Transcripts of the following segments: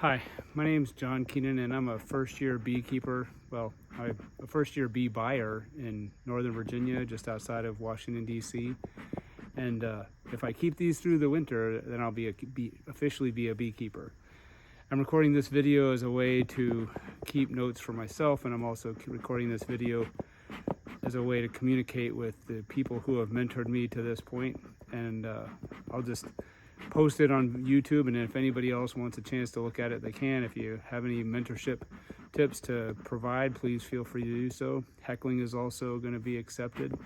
Hi, my name's John Keenan, and I'm a first-year beekeeper. Well, I'm a first-year bee buyer in Northern Virginia, just outside of Washington, D.C. And if I keep these through the winter, then I'll officially be a beekeeper. I'm recording this video as a way to keep notes for myself, and I'm also recording this video as a way to communicate with the people who have mentored me to this point. And I'll just post it on YouTube, and if anybody else wants a chance to look at it, they can. If you have any mentorship tips to provide, please feel free to do so. Heckling is also going to be accepted,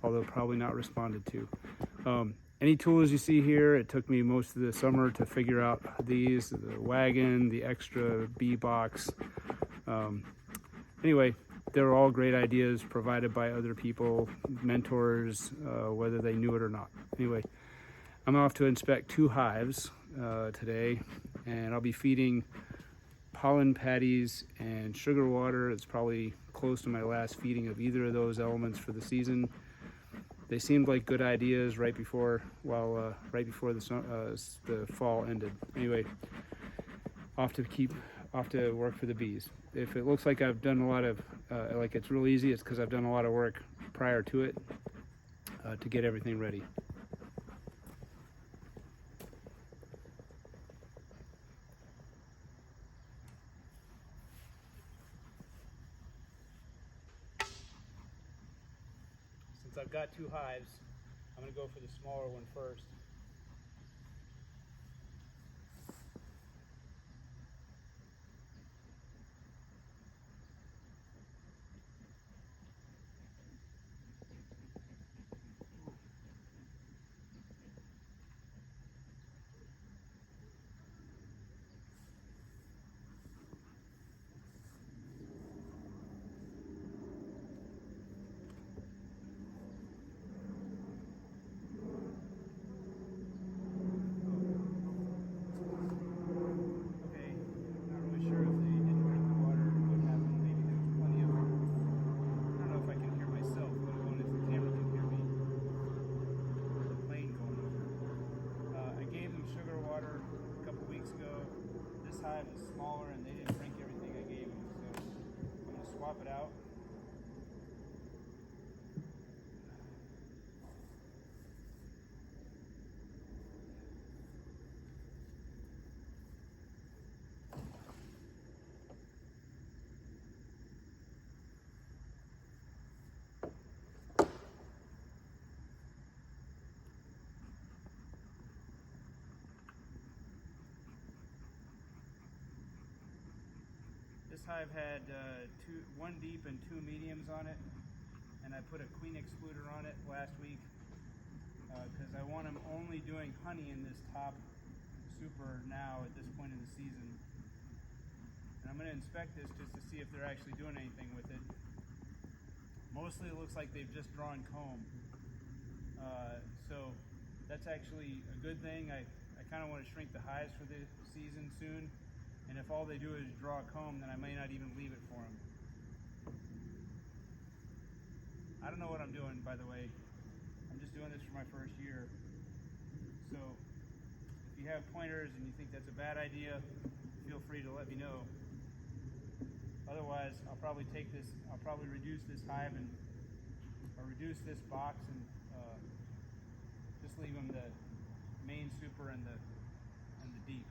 although probably not responded to. Any tools you see here, it took me most of the summer to figure out these, the wagon, the extra bee box. Anyway, they're all great ideas provided by other people, mentors, whether they knew it or not. Anyway, I'm off to inspect 2 hives today, and I'll be feeding pollen patties and sugar water. It's probably close to my last feeding of either of those elements for the season. They seemed like good ideas right before the fall ended. Anyway, off to work for the bees. If it looks like I've done a lot of like it's real easy, it's because I've done a lot of work prior to it to get everything ready. Since I've got 2 hives, I'm going to go for the smaller one first. Hive is smaller and they didn't drink everything I gave them, so I'm going to swap it out. This hive had 1 deep and 2 mediums on it, and I put a queen excluder on it last week because I want them only doing honey in this top super now at this point in the season. And I'm going to inspect this just to see if they're actually doing anything with it. Mostly it looks like they've just drawn comb, so that's actually a good thing. I kind of want to shrink the hives for the season soon. And if all they do is draw comb, then I may not even leave it for them. I don't know what I'm doing, by the way. I'm just doing this for my first year. So if you have pointers and you think that's a bad idea, feel free to let me know. Otherwise, I'll probably reduce this hive or reduce this box and just leave them the main super and the deep.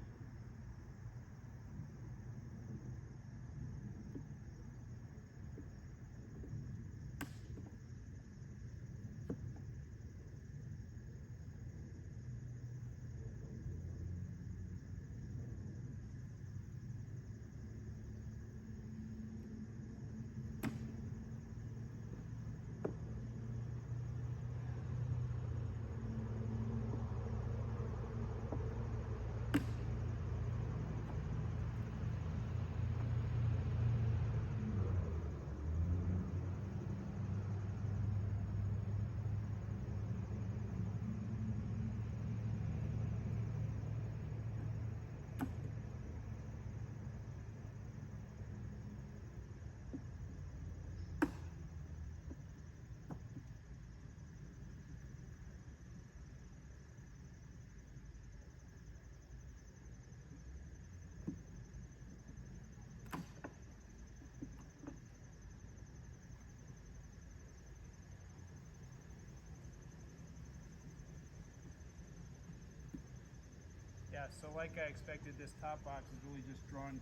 so like I expected, this top box is really just drawn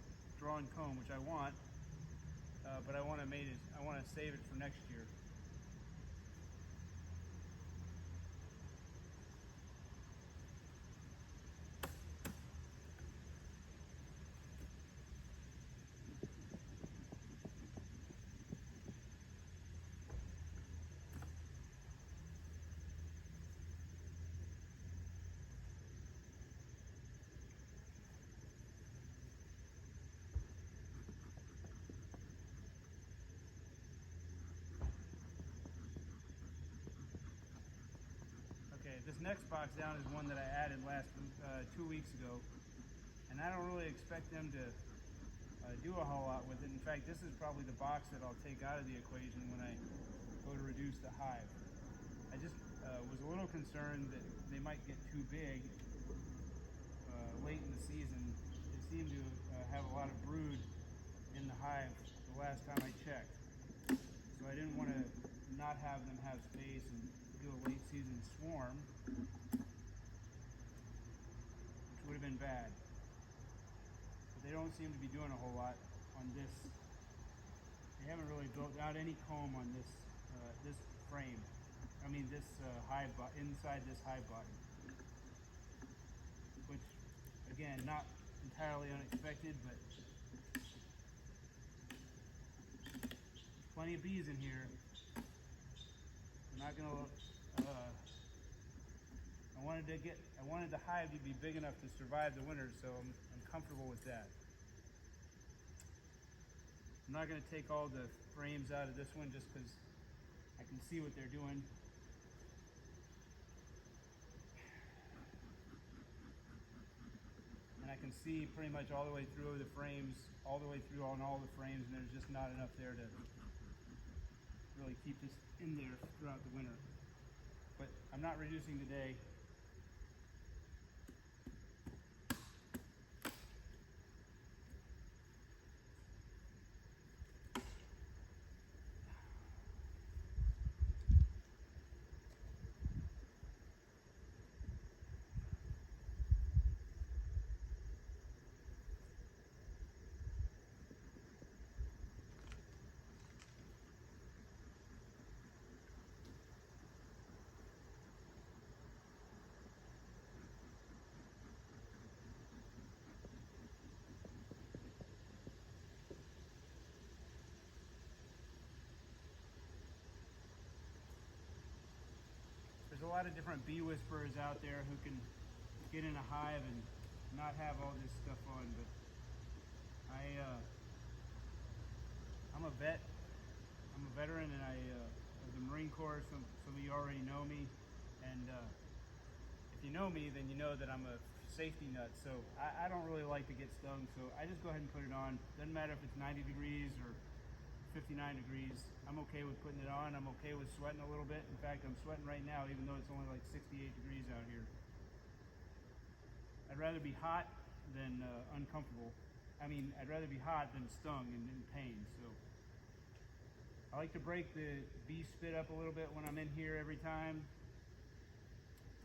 comb, which I want, but I want to save it for next year. Okay, this next box down is one that I added 2 weeks ago, and I don't really expect them to do a whole lot with it. In fact, this is probably the box that I'll take out of the equation when I go to reduce the hive. I just was a little concerned that they might get too big late in the season. They seem to have a lot of brood in the hive the last time I checked, so I didn't want to not have them have space and do a late season swarm, which would have been bad. But they don't seem to be doing a whole lot on this. They haven't really built out any comb on this this frame. I mean this hive inside this hive body, which again, not entirely unexpected, but plenty of bees in here. I'm not gonna. I wanted the hive to be big enough to survive the winter, so I'm comfortable with that. I'm not gonna take all the frames out of this one just because I can see what they're doing. And I can see pretty much all the way through the frames, all the way through on all the frames, and there's just not enough there to really keep this in there throughout the winter. But I'm not reducing today. There's a lot of different bee whisperers out there who can get in a hive and not have all this stuff on, but I'm a vet. I'm a veteran, and of the Marine Corps. Some of you already know me, and if you know me, then you know that I'm a safety nut. So I don't really like to get stung, so I just go ahead and put it on. Doesn't matter if it's 90 degrees or 59 degrees. I'm okay with putting it on. I'm okay with sweating a little bit. In fact, I'm sweating right now, even though it's only like 68 degrees out here. I'd rather be hot than uncomfortable. I mean, I'd rather be hot than stung and in pain. So I like to break the bee spit up a little bit when I'm in here every time.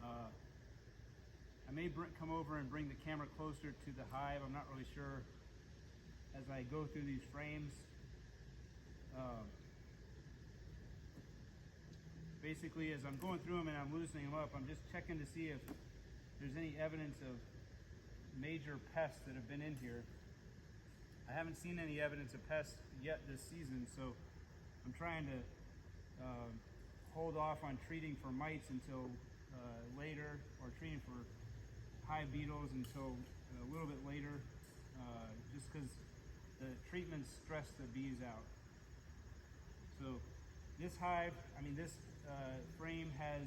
I may come over and bring the camera closer to the hive. I'm not really sure as I go through these frames. Basically, as I'm going through them and I'm loosening them up, I'm just checking to see if there's any evidence of major pests that have been in here. I haven't seen any evidence of pests yet this season, so I'm trying to hold off on treating for mites until later, or treating for hive beetles until a little bit later, just because the treatments stress the bees out. So this hive, this frame has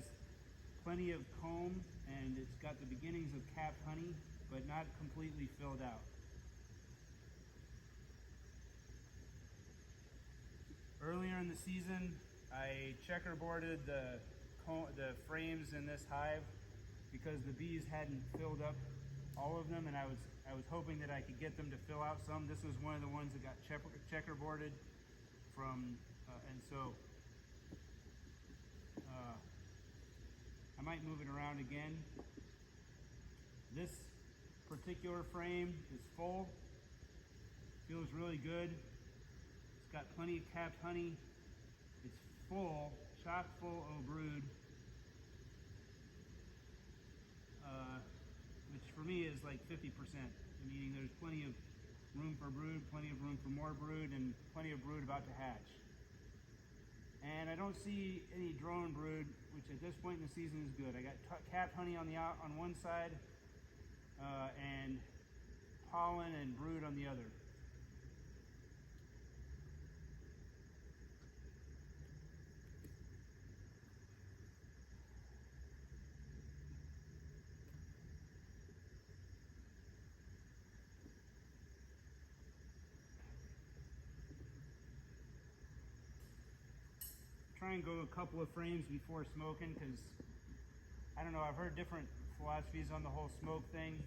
plenty of comb, and it's got the beginnings of capped honey, but not completely filled out. Earlier in the season, I checkerboarded the frames in this hive because the bees hadn't filled up all of them, and I was hoping that I could get them to fill out some. This was one of the ones that got checkerboarded from, and so I might move it around again. This particular frame is full. Feels really good. It's got plenty of capped honey. It's full, chock full of brood, which for me is like 50%, meaning there's plenty of room for brood, plenty of room for more brood, and plenty of brood about to hatch. And I don't see any drone brood, which at this point in the season is good. I got capped honey on one side, and pollen and brood on the other. Try and go a couple of frames before smoking, because I don't know, I've heard different philosophies on the whole smoke thing,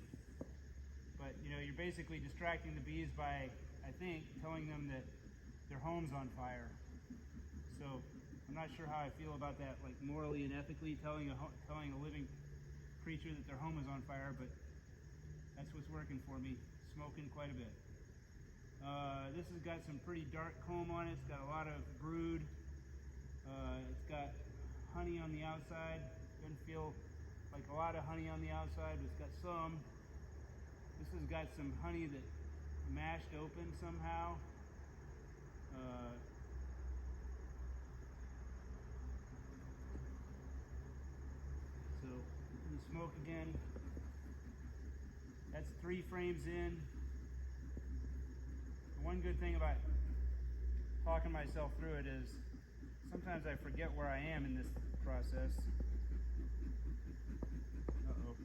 but you know, you're basically distracting the bees by, I think, telling them that their home's on fire. So I'm not sure how I feel about that, like morally and ethically telling a living creature that their home is on fire, but that's what's working for me, smoking quite a bit. This has got some pretty dark comb on it. It's got a lot of brood. It's got honey on the outside. Doesn't feel like a lot of honey on the outside, but it's got some. This has got some honey that mashed open somehow. So the smoke again. That's 3 frames in. The one good thing about talking myself through it is sometimes I forget where I am in this process. Uh-oh.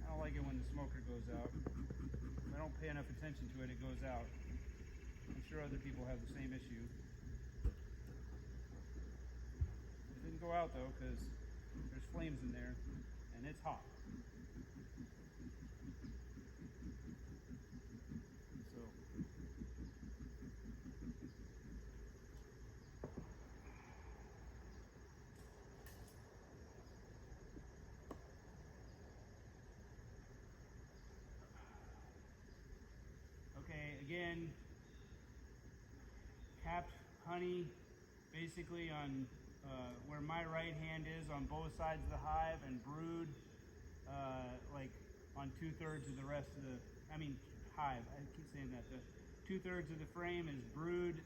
I don't like it when the smoker goes out. If I don't pay enough attention to it, it goes out. I'm sure other people have the same issue. It didn't go out though, because there's flames in there and it's hot. Okay, again, capped honey basically on where my right hand is on both sides of the hive, and brood like on 2/3 of the rest of the, hive, I keep saying that. The 2/3 of the frame is brood,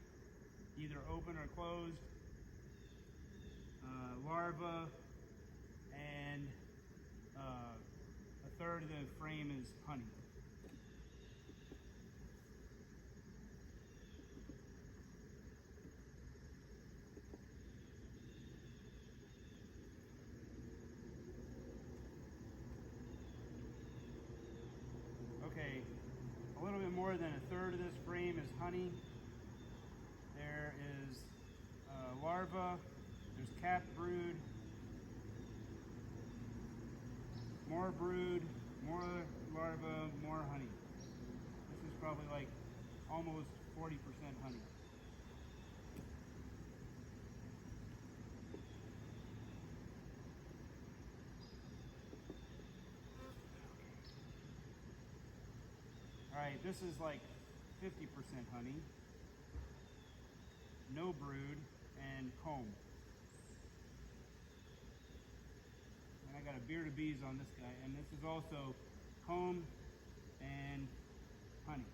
either open or closed, larva, and 1/3 of the frame is honey. Okay, a little bit more than 1/3 of this frame is honey. There is larva, there's capped brood, more brood, more larva, more honey. This is probably like almost 40% honey. All right, this is like 50% honey, no brood, and comb. And I got a beard of bees on this guy, and this is also comb and honey.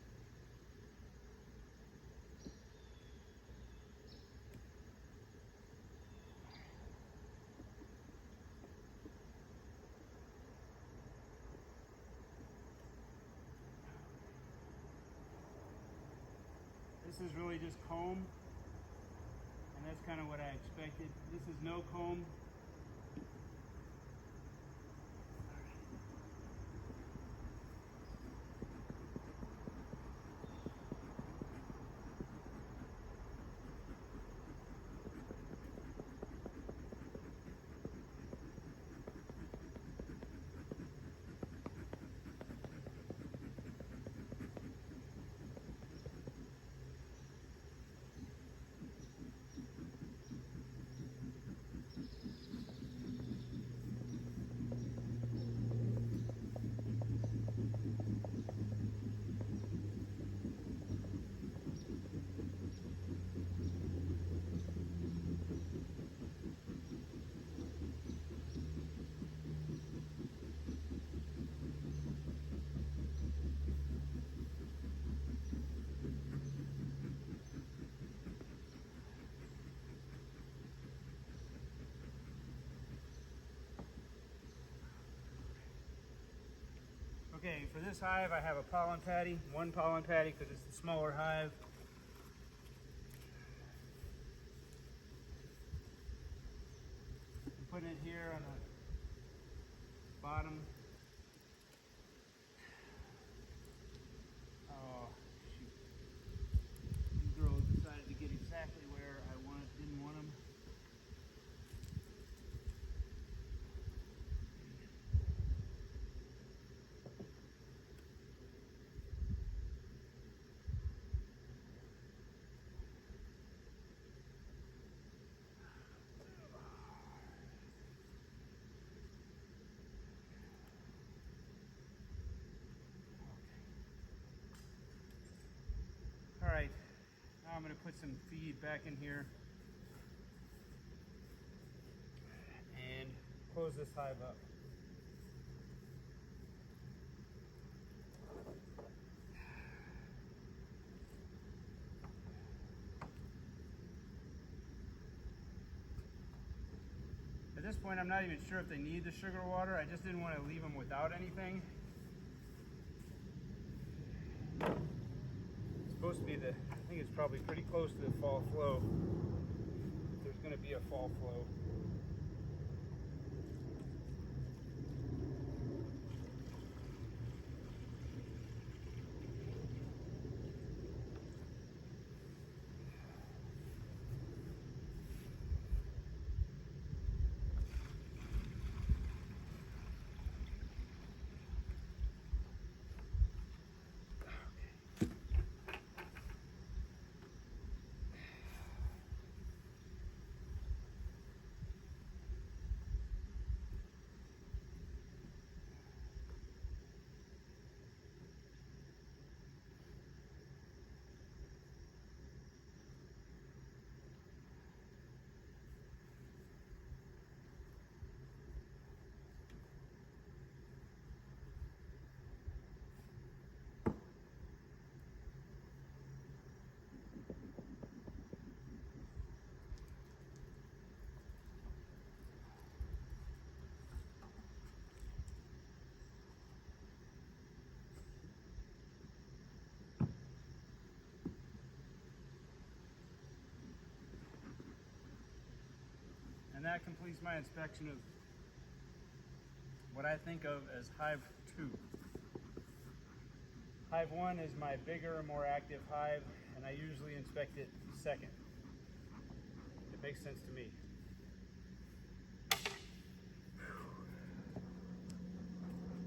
This is really just comb, and that's kind of what I expected. This is no comb. Okay, for this hive I have a pollen patty, one pollen patty because it's the smaller hive. I'm putting it here on the bottom. Oh, shoot. These girls decided to get exactly where I didn't want them. All right, now I'm going to put some feed back in here and close this hive up. At this point, I'm not even sure if they need the sugar water. I just didn't want to leave them without anything. It's supposed to be I think it's probably pretty close to the fall flow. There's going to be a fall flow. And that completes my inspection of what I think of as hive 2. Hive 1 is my bigger, more active hive, and I usually inspect it second. It makes sense to me.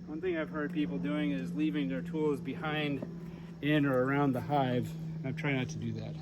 One thing I've heard people doing is leaving their tools behind, in, or around the hive. I try not to do that.